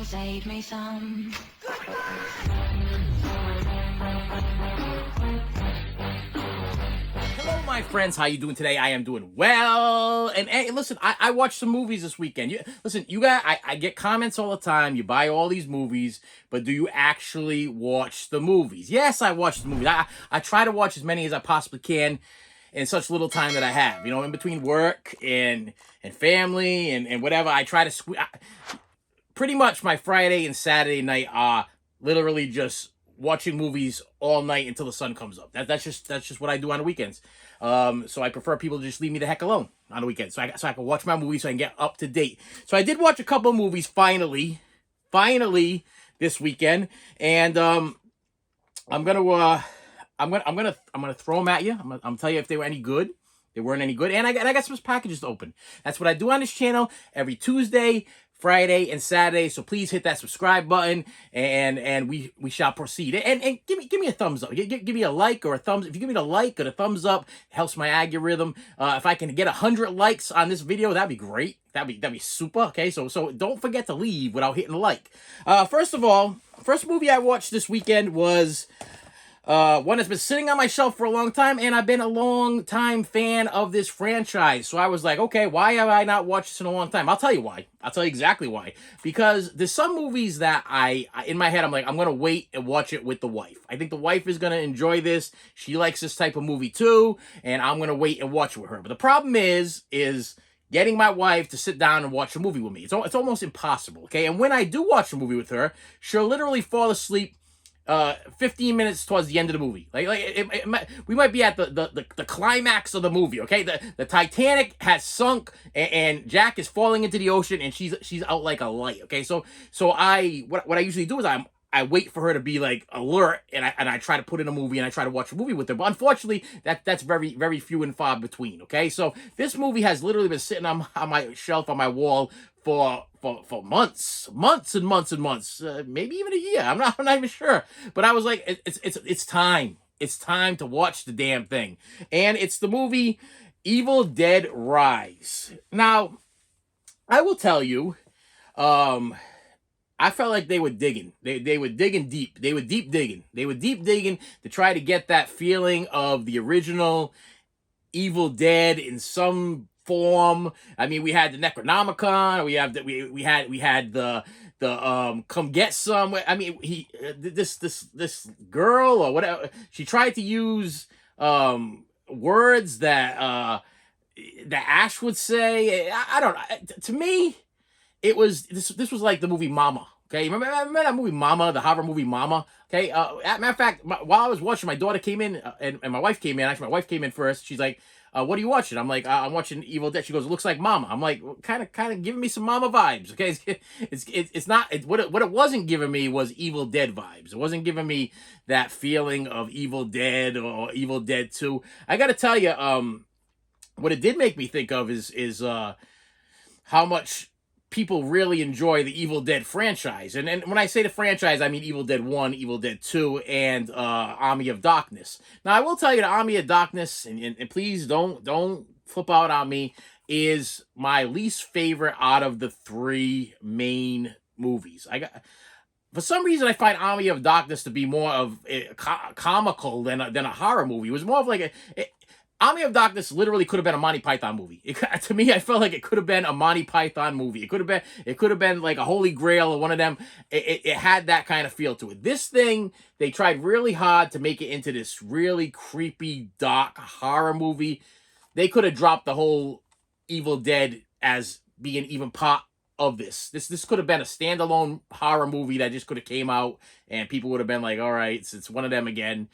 save me some. Hello, my friends. How you doing today? I am doing well. And hey, listen, I watched some movies this weekend. Listen, you guys, I get comments all the time. You buy all these movies, but do you actually watch the movies? Yes, I watch the movies. I try to watch as many as I possibly can in such little time that I have. You know, in between work and family and whatever, I try to squeeze. Pretty much my Friday and Saturday night are literally just watching movies all night until the sun comes up. That's just what I do on the weekends. So I prefer people to just leave me the heck alone on the weekends, so I can watch my movies, so I can get up to date. So I did watch a couple of movies finally this weekend, and I'm gonna throw them at you. I'm gonna tell you if they were any good. They weren't any good, and I got some packages to open. That's what I do on this channel every Tuesday, Friday, and Saturday. So please hit that subscribe button, and we shall proceed. And give me a thumbs up. Give me a like or a thumbs. If you give me the like or the thumbs up, it helps my algorithm. If I can get 100 likes on this video, that'd be great. That'd be super. Okay, so don't forget to leave without hitting like. First of all, first movie I watched this weekend was one that's been sitting on my shelf for a long time, and I've been a long time fan of this franchise. So I was like, okay, why have I not watched this in a long time? I'll tell you why. I'll tell you exactly why. Because there's some movies that I in my head, I'm like, I'm going to wait and watch it with the wife. I think the wife is going to enjoy this. She likes this type of movie too, and I'm going to wait and watch it with her. But the problem is getting my wife to sit down and watch a movie with me. It's almost impossible, okay? And when I do watch a movie with her, she'll literally fall asleep 15 minutes towards the end of the movie. We might be at the climax of the movie, okay? The Titanic has sunk, and Jack is falling into the ocean, and she's out like a light, okay? So what I usually do is I wait for her to be like alert, and I try to put in a movie, and I try to watch a movie with her. But unfortunately, that's very, very few and far between, okay? So this movie has literally been sitting on my shelf, on my wall for months and months, maybe even a year. I'm not even sure. But I was like, it's time. It's time to watch the damn thing. And it's the movie Evil Dead Rise. Now, I will tell you, I felt like they were digging. They were digging deep. They were deep digging. They were deep digging to try to get that feeling of the original Evil Dead in some form. I mean, we had the Necronomicon. We had the Come Get Some. I mean, this girl or whatever, she tried to use words that Ash would say. I don't know. To me, it was this was like the movie Mama. Okay, remember that movie Mama, the horror movie Mama? Okay, matter of fact, while I was watching, my daughter came in, and my wife came in. Actually, my wife came in first. She's like, what are you watching? I'm like, I'm watching Evil Dead. She goes, it looks like Mama. I'm like, kind of giving me some Mama vibes. Okay, it's not what it wasn't giving me was Evil Dead vibes. It wasn't giving me that feeling of Evil Dead or Evil Dead 2. I got to tell you, what it did make me think of is how much people really enjoy the Evil Dead franchise. And when I say the franchise, I mean Evil Dead 1, Evil Dead 2, and Army of Darkness. Now, I will tell you the Army of Darkness, and please don't flip out on me, is my least favorite out of the three main movies. For some reason, I find Army of Darkness to be more of a comical than a horror movie. It was more of like Army of Darkness literally could have been a Monty Python movie. To me, I felt like it could have been a Monty Python movie. It could have been like a Holy Grail or one of them. It had that kind of feel to it. This thing, they tried really hard to make it into this really creepy, dark horror movie. They could have dropped the whole Evil Dead as being even part of this. This could have been a standalone horror movie that just could have came out, and people would have been like, all right, it's one of them again.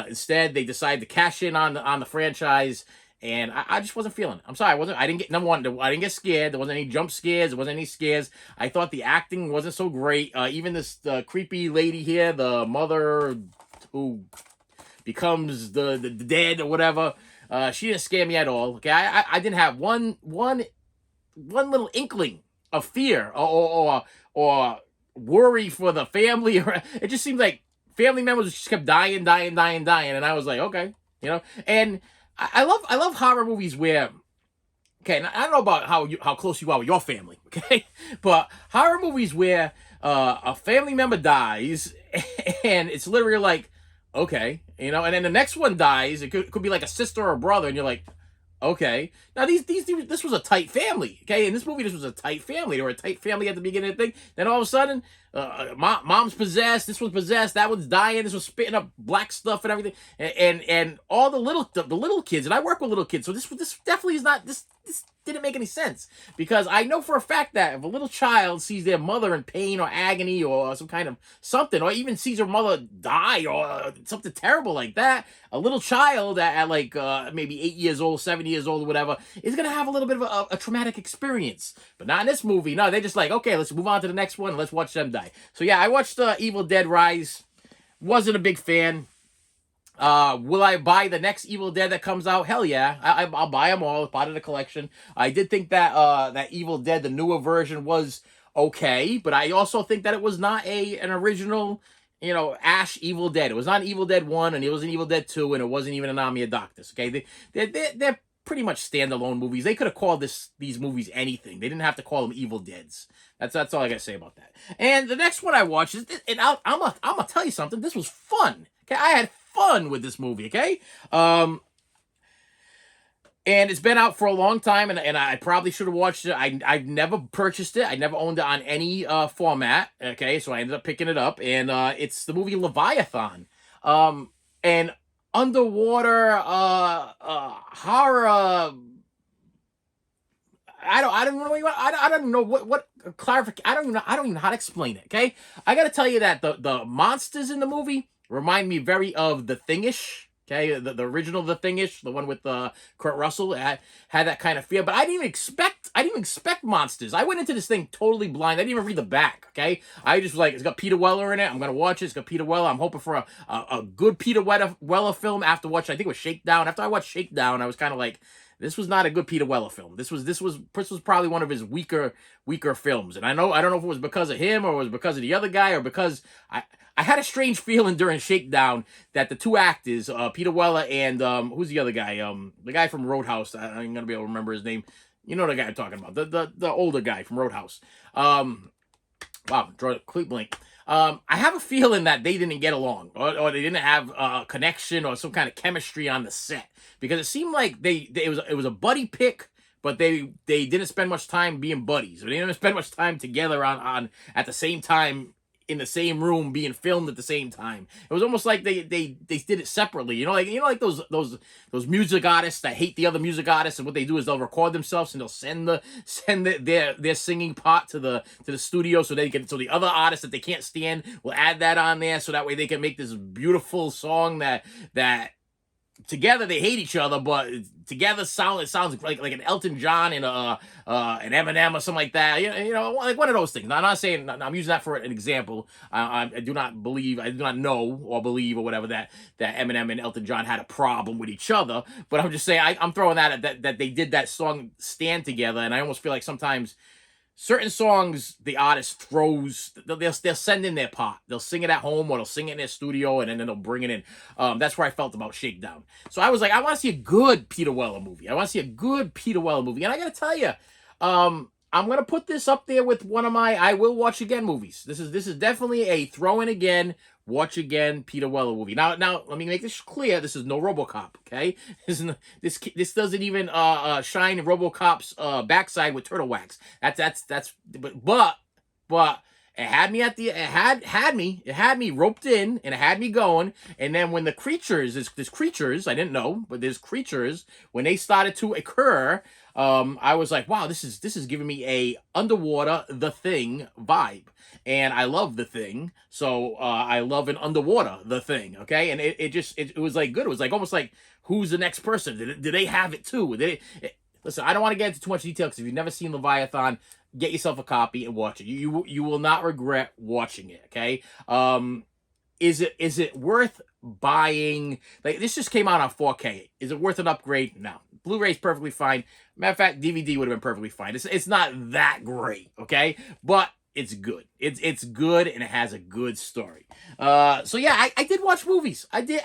Instead, they decided to cash in on the franchise, and I just wasn't feeling it. I'm sorry, I didn't get, number one, I didn't get scared. There wasn't any jump scares. There wasn't any scares. I thought the acting wasn't so great. Even this creepy lady here, the mother who becomes the dead or whatever, she didn't scare me at all. Okay, I didn't have one little inkling of fear or worry for the family. It just seemed like family members just kept dying, and I was like, okay, you know. And I love horror movies where Okay, and I don't know about how close you are with your family, okay, but horror movies where a family member dies and it's literally like, okay, and then the next one dies. It could be like a sister or a brother, and you're like, okay. Now this was a tight family. Okay, in this movie, this was a tight family. They were a tight family at the beginning of the thing. Then all of a sudden, mom's possessed. This one's possessed. That one's dying. This one's spitting up black stuff and everything. And all the little kids. And I work with little kids, so this definitely is not this didn't make any sense, because I know for a fact that if a little child sees their mother in pain or agony or some kind of something, or even sees her mother die or something terrible like that, a little child at like maybe 8 years old, 7 years old, or whatever, is gonna have a little bit of a traumatic experience. But not in this movie. No, they're just like, okay, let's move on to the next one. And let's watch them die. So yeah, I watched Evil Dead Rise. Wasn't a big fan. Will I buy the next Evil Dead that comes out? Hell yeah. I'll buy them all. It's part of the collection. I did think that that Evil Dead, the newer version, was okay, but I also think that it was not an original, Ash Evil Dead. It was not Evil Dead 1, and it wasn't Evil Dead 2, and it wasn't even an Army of Darkness, okay? They're pretty much standalone movies. They could have called these movies anything. They didn't have to call them Evil Deads. That's all I gotta say about that. And the next one I watched is, and I'm gonna tell you something. This was fun. Okay, I had fun with this movie. Okay, and it's been out for a long time, and I probably should have watched it. I've never purchased it. I never owned it on any format. Okay, so I ended up picking it up, and it's the movie Leviathan, and underwater horror. I don't know. I don't know what clarification. I don't even know how to explain it. Okay, I gotta tell you that the monsters in the movie remind me very of The Thing-ish. Okay, the original The Thing-ish, the one with Kurt Russell, had that kind of feel. But I didn't even expect monsters. I went into this thing totally blind. I didn't even read the back. Okay, I just was like, it's got Peter Weller in it. I'm gonna watch it. It's got Peter Weller. I'm hoping for a good Peter Weller film after watching. I think it was Shakedown. After I watched Shakedown, I was kind of like, this was not a good Peter Weller film. This was probably one of his weaker films. And I don't know if it was because of him or it was because of the other guy or because I had a strange feeling during Shakedown that the two actors, Peter Weller and who's the other guy? The guy from Roadhouse. I'm gonna be able to remember his name. You know the guy I'm talking about. The older guy from Roadhouse. Wow, draw a quick blank. I have a feeling that they didn't get along, or they didn't have a connection or some kind of chemistry on the set, because it seemed like it was a buddy pick, but they didn't spend much time being buddies, or they didn't spend much time together on at the same time in the same room being filmed at the same time. It was almost like they did it separately. Like those music artists that hate the other music artists, and what they do is they'll record themselves and they'll send their singing part to the studio so the other artists that they can't stand will add that on there, so that way they can make this beautiful song that together they hate each other, but together it sounds like an Elton John and an Eminem or something like that. Like one of those things. Now, I'm not saying, I'm using that for an example. I do not know or believe or whatever that Eminem and Elton John had a problem with each other. But I'm just saying, I'm throwing that at that they did that song stand together, and I almost feel like sometimes certain songs the artist throws, they'll send in their part. They'll sing it at home or they'll sing it in their studio, and then they'll bring it in. That's where I felt about Shakedown. So I was like, I want to see a good Peter Weller movie. And I gotta tell you, I'm gonna put this up there with one of my I will watch again movies. This is definitely a throw in again, watch again Peter Weller movie. Now let me make this clear. This is no RoboCop, okay? This doesn't even shine RoboCop's backside with turtle wax. But it had me it had me roped in, and it had me going. And then when there's creatures, I didn't know, but there's creatures, when they started to occur, I was like, wow, this is giving me a underwater The Thing vibe. And I love The Thing, so I love an underwater The Thing, okay? And it was like good. It was like almost like, who's the next person? Do they have it too? Listen, I don't want to get into too much detail, because if you've never seen Leviathan, get yourself a copy and watch it. You will not regret watching it, okay? Is it worth buying? Like, this just came out on 4K. Is it worth an upgrade? No. Blu-ray is perfectly fine. Matter of fact, DVD would have been perfectly fine. It's not that great, okay? But it's good. It's good, and it has a good story. So yeah, I did watch movies. I do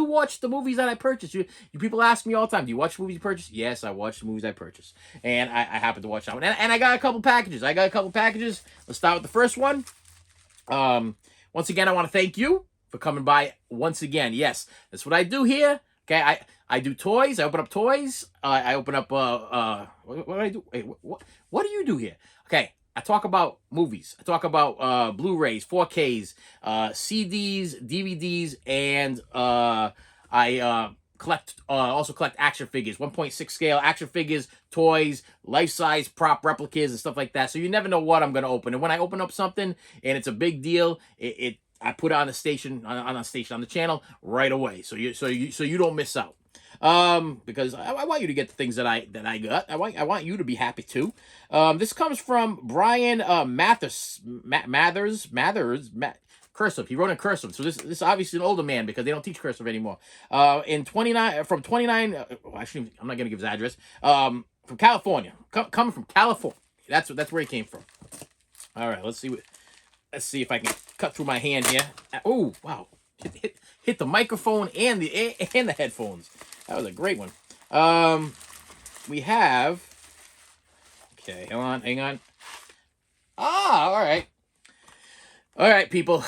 watch the movies that I purchased. You people ask me all the time, do you watch movies you purchase? Yes, I watch the movies I purchase, and I happen to watch that one. And I got a couple packages. Let's start with the first one. Once again, I want to thank you for coming by once again. Yes, that's what I do here. Okay, I do toys. I open up toys. I open up what do I do? Wait, what do you do here? Okay, I talk about movies. I talk about Blu-rays, 4Ks, CDs, DVDs, and I also collect action figures, 1.6 scale action figures, toys, life-size prop replicas, and stuff like that. So you never know what I'm gonna open. And when I open up something and it's a big deal, I put it on the station on the channel right away. So you don't miss out. Because I want you to get the things that I got. I want you to be happy too. This comes from Brian Mathers. Cursive. He wrote in cursive. So this is obviously an older man because they don't teach cursive anymore. In 29 from 29. Actually, I'm not gonna give his address. From California. Coming from California. That's where he came from. All right. Let's see if I can cut through my hand here. Oh wow! Hit the microphone and the headphones. That was a great one. We have. Okay, hang on. All right. All right, people.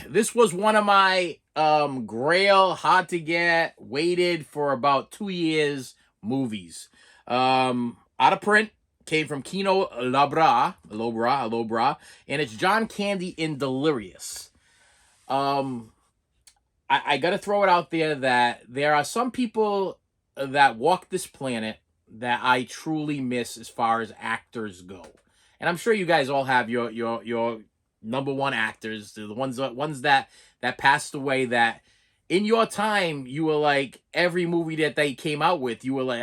This was one of my grail, hard to get, waited for about 2 years movies. Out of print, came from Kino Lobra, and it's John Candy in Delirious. I got to throw it out there that there are some people that walk this planet that I truly miss as far as actors go. And I'm sure you guys all have your number one actors, the ones that passed away that in your time you were like, every movie that they came out with, you were like,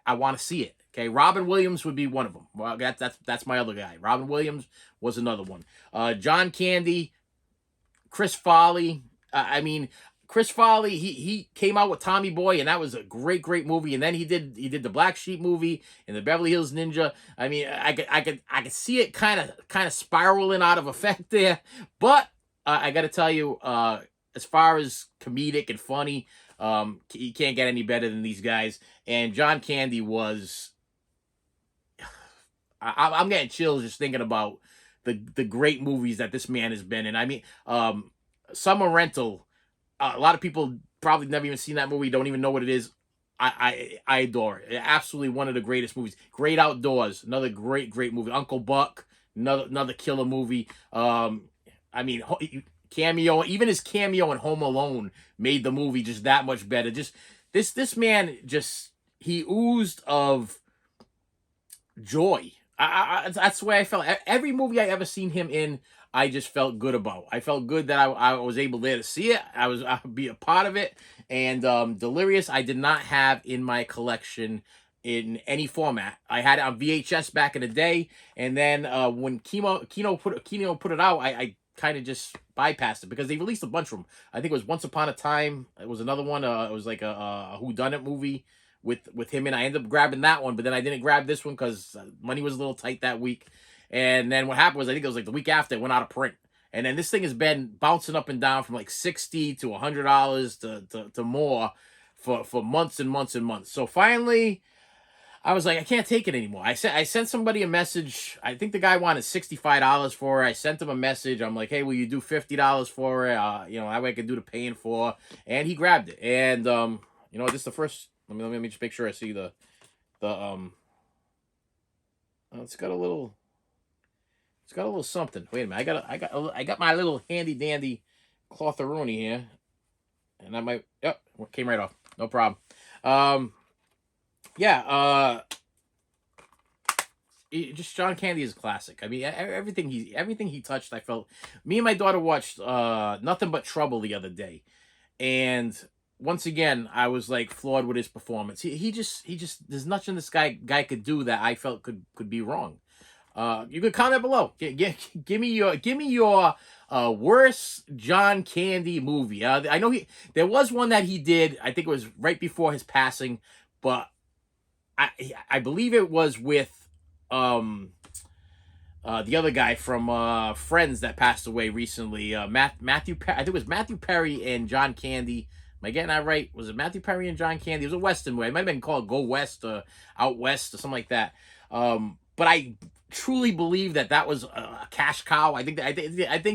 I want to see it. Okay, Robin Williams would be one of them. Well, that's my other guy. Robin Williams was another one. John Candy, Chris Farley. Chris Farley, he came out with Tommy Boy, and that was a great movie. And then he did the Black Sheep movie and the Beverly Hills Ninja. I mean, I could see it kind of spiraling out of effect there. But I got to tell you, as far as comedic and funny, you can't get any better than these guys. And John Candy was. I'm getting chills just thinking about the great movies that this man has been in. I mean, Summer Rental. A lot of people probably never even seen that movie, don't even know what it is. I adore it. Absolutely one of the greatest movies. Great Outdoors, another great movie. Uncle Buck, another killer movie. Cameo, even his cameo in Home Alone made the movie just that much better. Just this man, he oozed of joy. That's the way I felt. Every movie I ever seen him in, I just felt good about. I felt good that I was able there to see it. I would be a part of it. And Delirious, I did not have in my collection in any format. I had it on VHS back in the day, and then when Kino put it out, I kind of just bypassed it because they released a bunch of them. I think it was Once Upon a Time. It was another one. It was like a whodunit movie with him, and I ended up grabbing that one, but then I didn't grab this one because money was a little tight that week. And then what happened was, I think it was like the week after, it went out of print. And then this thing has been bouncing up and down from like $60 to $100 to more for months and months and months. So finally, I was like, I can't take it anymore. I sent somebody a message. I think the guy wanted $65 for it. I sent him a message. I'm like, hey, will you do $50 for it? That way I could do the paying for. And he grabbed it. And this is the first. Let me just make sure I see the it's got a little something. Wait a minute. I got my little handy dandy clotharoni here, and I might. Yep, came right off. No problem. Just John Candy is a classic. I mean, everything he touched, I felt. Me and my daughter watched Nothing But Trouble the other day, and once again, I was like floored with his performance. He just there's nothing this guy could do that I felt could be wrong. You could comment below. Give me your worst John Candy movie. I know there was one that he did. I think it was right before his passing, but I believe it was with the other guy from Friends that passed away recently. Matthew I think it was Matthew Perry and John Candy. Am I getting that right? Was it Matthew Perry and John Candy? It was a Western movie. It might have been called Go West or Out West or something like that. But I truly believe that that was a cash cow. I think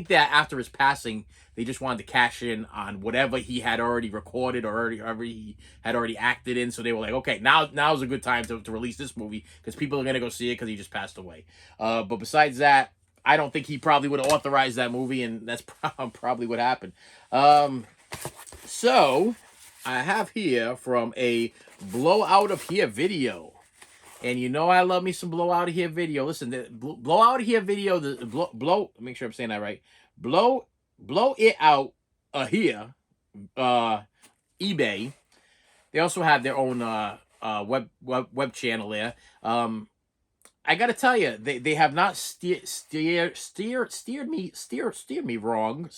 that after his passing, they just wanted to cash in on whatever he had already recorded or he had already acted in. So they were like, okay, now's a good time to release this movie because people are gonna go see it because he just passed away. But besides that, I don't think he probably would have authorized that movie, and that's probably what happened. So I have here from a blow out of here video. And you know I love me some blow out of here video. Listen, the blow out of here video, the blow, make sure I'm saying that right. Blow it out of here, eBay. They also have their own web channel there. I gotta tell you, they have not steered me wrong.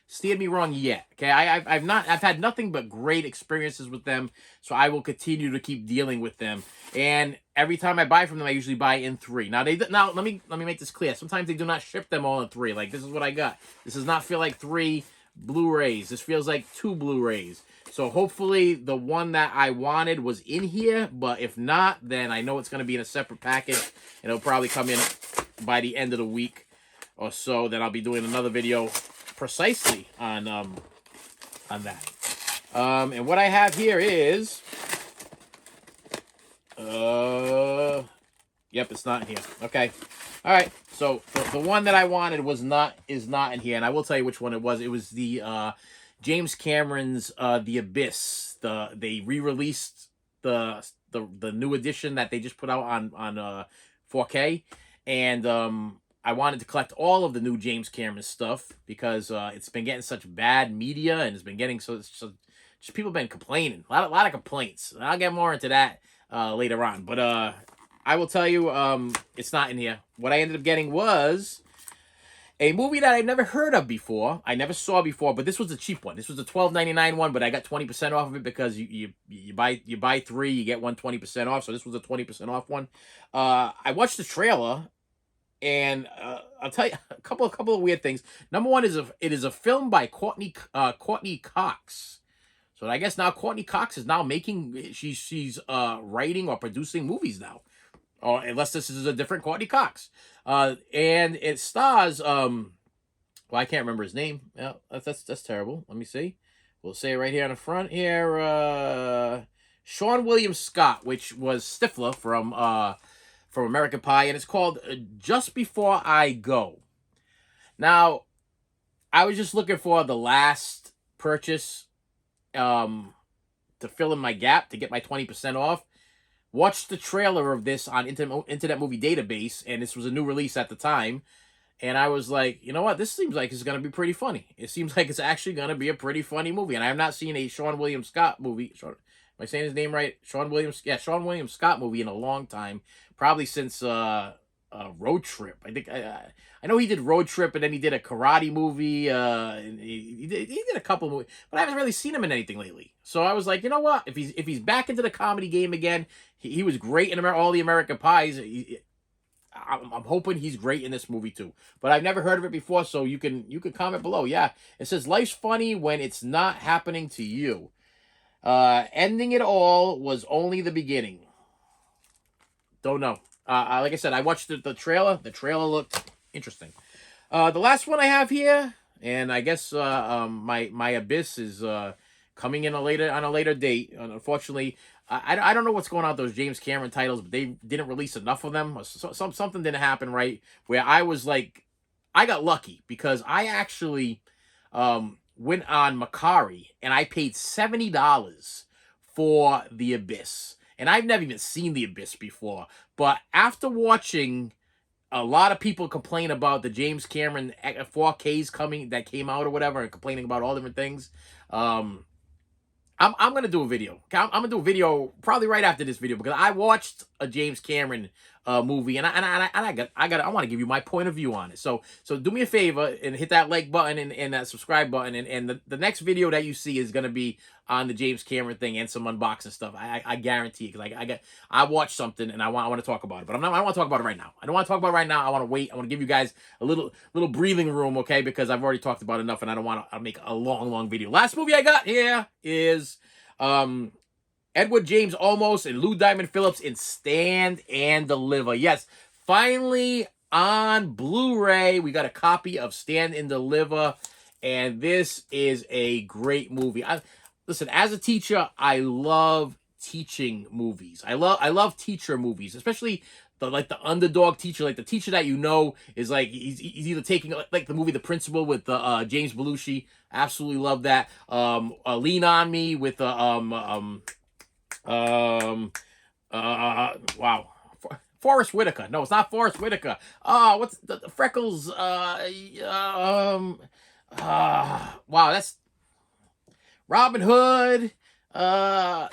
Steered me wrong yet. Okay, I've had nothing but great experiences with them, so I will continue to keep dealing with them. And every time I buy from them, I usually buy in 3. Now let me make this clear. Sometimes they do not ship them all in 3. Like this is what I got. This does not feel like 3 Blu-rays. This feels like 2 Blu-rays. So hopefully the one that I wanted was in here, but if not, then I know it's going to be in a separate package, and it'll probably come in by the end of the week or so. Then I'll be doing another video precisely on that. And what I have here is yep, it's not in here. Okay. All right. So the one that I wanted is not in here, and I will tell you which one it was. It was the James Cameron's The Abyss. They re-released the new edition that they just put out on 4K, and I wanted to collect all of the new James Cameron stuff because it's been getting such bad media, and it's been getting just people have been complaining. A lot of complaints. And I'll get more into that later on. But I will tell you, it's not in here. What I ended up getting was a movie that I've never heard of before. I never saw before, but this was a cheap one. This was a $12.99 one, but I got 20% off of it because you buy 3, you get 20% off. So this was a 20% off one. I watched the trailer. And I'll tell you a couple of weird things. Number one is it is a film by Courtney Cox. So I guess now Courtney Cox is now making she's writing or producing movies now, or unless this is a different Courtney Cox. And it stars well, I can't remember his name. Yeah, that's terrible. Let me see. We'll say it right here on the front here. Sean William Scott, which was Stifler from American Pie, and it's called Just Before I Go. Now, I was just looking for the last purchase to fill in my gap to get my 20% off. Watched the trailer of this on Internet Movie Database, and this was a new release at the time. And I was like, you know what? This seems like it's going to be pretty funny. It seems like it's actually going to be a pretty funny movie. And I have not seen a Sean William Scott movie. Am I saying his name right? Sean William Scott movie in a long time. Probably since Road Trip. I think I know he did Road Trip, and then he did a karate movie. And he did a couple movies, but I haven't really seen him in anything lately. So I was like, you know what? If he's back into the comedy game again, he was great in all the American Pies. I'm hoping he's great in this movie too. But I've never heard of it before, so you can comment below. Yeah, it says life's funny when it's not happening to you. Ending it all was only the beginning. Don't know. Like I said, I watched the trailer. The trailer looked interesting. The last one I have here, and I guess my Abyss is coming in on a later date. Unfortunately, I don't know what's going on with those James Cameron titles, but they didn't release enough of them. Something didn't happen right, where I was like, I got lucky because I actually went on Macari and I paid $70 for The Abyss. And I've never even seen The Abyss before. But after watching a lot of people complain about the James Cameron 4Ks that came out or whatever, and complaining about all different things, I'm going to do a video. I'm going to do a video probably right after this video because I watched a James Cameron movie, and I want to give you my point of view on it. So do me a favor and hit that like button and that subscribe button, and the next video that you see is gonna be on the James Cameron thing and some unboxing stuff. I guarantee, because I watched something and I want to talk about it, but I don't want to talk about it right now. I don't want to talk about it right now. I want to wait. I want to give you guys a little breathing room, okay? Because I've already talked about enough, and I don't want to make a long video. Last movie I got here is Edward James Olmos and Lou Diamond Phillips in Stand and Deliver. Yes, finally on Blu-ray, we got a copy of Stand and Deliver, and this is a great movie. Listen, as a teacher, I love teaching movies. I love teacher movies, especially the underdog teacher, like the teacher that you know is like he's either taking like the movie The Principal with James Belushi. Absolutely love that. Lean on Me with wow. Forrest Whitaker. No, it's not Forrest Whitaker. What's the Freckles? Wow, that's Robin Hood. I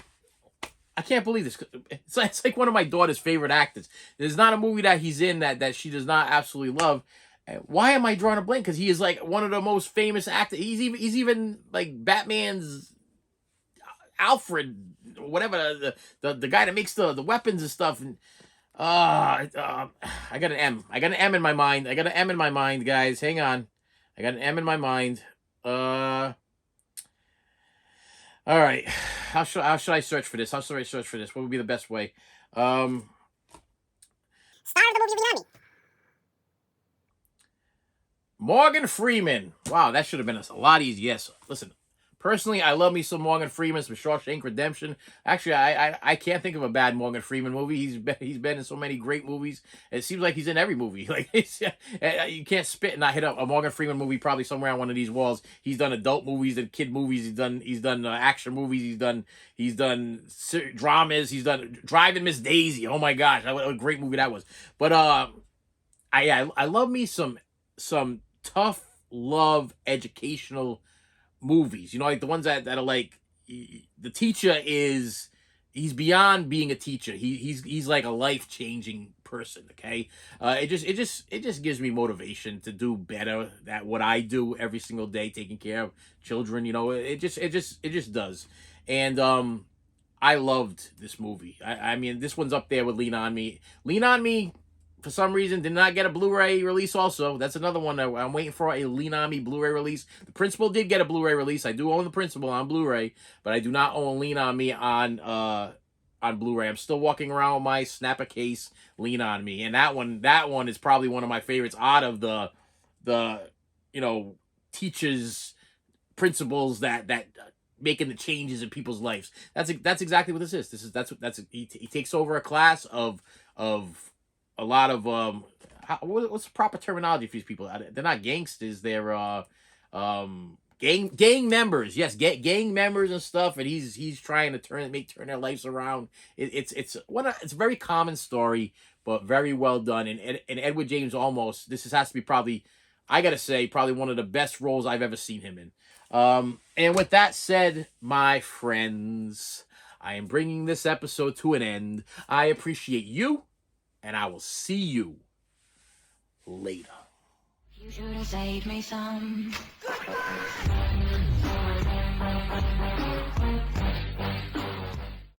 can't believe this. It's like one of my daughter's favorite actors. There's not a movie that he's in that she does not absolutely love. Why am I drawing a blank? Because he is like one of the most famous actors. He's even like Batman's Alfred, whatever, the guy that makes the weapons and stuff. And I got an M. I got an M in my mind. I got an M in my mind, guys. Hang on. I got an M in my mind. All right. How should I search for this? How should I search for this? What would be the best way? Star of the movie Leon. Morgan Freeman. Wow, that should have been a lot easier. Yes. Listen, personally, I love me some Morgan Freeman, some Shawshank Redemption. Actually, I can't think of a bad Morgan Freeman movie. He's been in so many great movies. It seems like he's in every movie. Like you can't spit and not hit a Morgan Freeman movie probably somewhere on one of these walls. He's done adult movies and kid movies. He's done action movies. He's done dramas. He's done Driving Miss Daisy. Oh my gosh, what a great movie that was. But I love me some tough love educational movies, you know, like the ones that are like the teacher he's beyond being a teacher. He's like a life-changing person. Okay, it just gives me motivation to do better at what I do every single day, taking care of children. You know, it just does. And I loved this movie. I mean, this one's up there with Lean on Me. Lean on Me, for some reason, did not get a Blu-ray release also. That's another one that I'm waiting for, a Lean On Me Blu-ray release. The Principal did get a Blu-ray release. I do own The Principal on Blu-ray, but I do not own Lean On Me on Blu-ray. I'm still walking around with my Snapper case Lean On Me. And that one is probably one of my favorites out of the you know, teachers, principals that making the changes in people's lives. That's exactly what this is. He takes over a class of a lot of what's the proper terminology for these people? They're not gangsters. They're gang members. Yes, gang members and stuff. And he's trying to turn their lives around. It's a very common story, but very well done. And Edward James Olmos, this has to be probably, I gotta say, probably one of the best roles I've ever seen him in. And with that said, my friends, I am bringing this episode to an end. I appreciate you, and I will see you later. You should have saved me some.